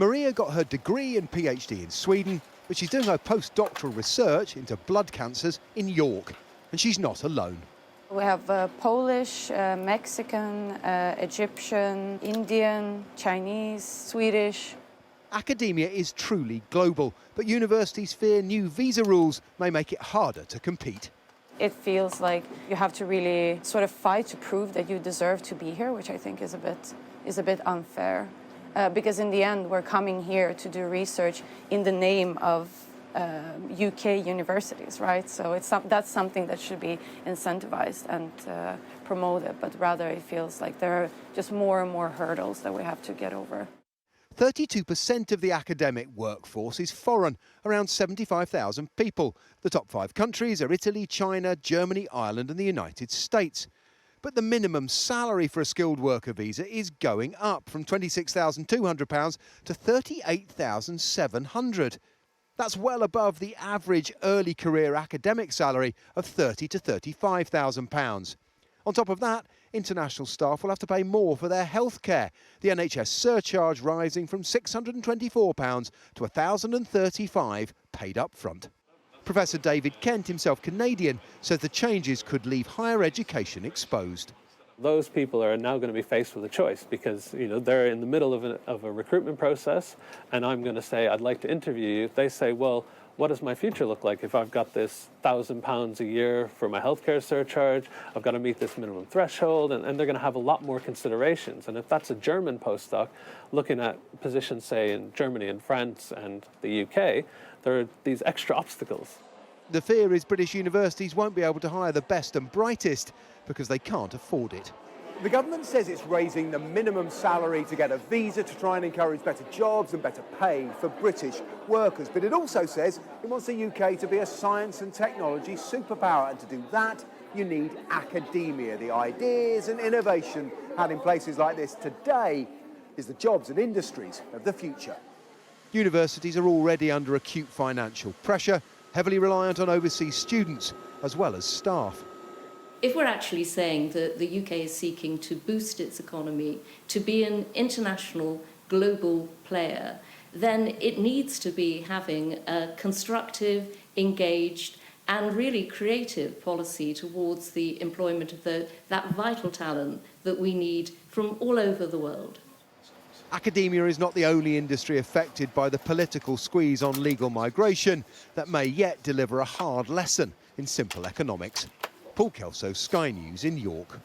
Maria got her degree and PhD in Sweden, but she's doing her postdoctoral research into blood cancers in York, and she's not alone. We have Polish, Mexican, Egyptian, Indian, Chinese, Swedish. Academia is truly global, but universities fear new visa rules may make it harder to compete. It feels like you have to really sort of fight to prove that you deserve to be here, which I think is a bit unfair. Because in the end, we're coming here to do research in the name of UK universities, right? So that's something that should be incentivized and promoted, but rather it feels like there are just more and more hurdles that we have to get over. 32% of the academic workforce is foreign, around 75,000 people. The top 5 countries are Italy, China, Germany, Ireland and the United States. But the minimum salary for a skilled worker visa is going up from £26,200 to £38,700. That's well above the average early career academic salary of £30,000 to £35,000. On top of that, international staff will have to pay more for their health care, the NHS surcharge rising from £624 to £1,035 paid up front. Professor David Kent, himself Canadian, says the changes could leave higher education exposed. Those people are now going to be faced with a choice because they're in the middle of a recruitment process, and I'm going to say, I'd like to interview you. They say, well, what does my future look like if I've got this £1,000 a year for my healthcare surcharge? I've got to meet this minimum threshold, and they're going to have a lot more considerations. And if that's a German postdoc looking at positions, say, in Germany and France and the UK, there are these extra obstacles. The fear is British universities won't be able to hire the best and brightest because they can't afford it. The government says it's raising the minimum salary to get a visa to try and encourage better jobs and better pay for British workers. But it also says it wants the UK to be a science and technology superpower. And to do that, you need academia. The ideas and innovation had in places like this today is the jobs and industries of the future. Universities are already under acute financial pressure, heavily reliant on overseas students as well as staff. If we're actually saying that the UK is seeking to boost its economy, to be an international global player, then it needs to be having a constructive, engaged and really creative policy towards the employment of that vital talent that we need from all over the world. Academia is not the only industry affected by the political squeeze on legal migration that may yet deliver a hard lesson in simple economics. Paul Kelso, Sky News in York.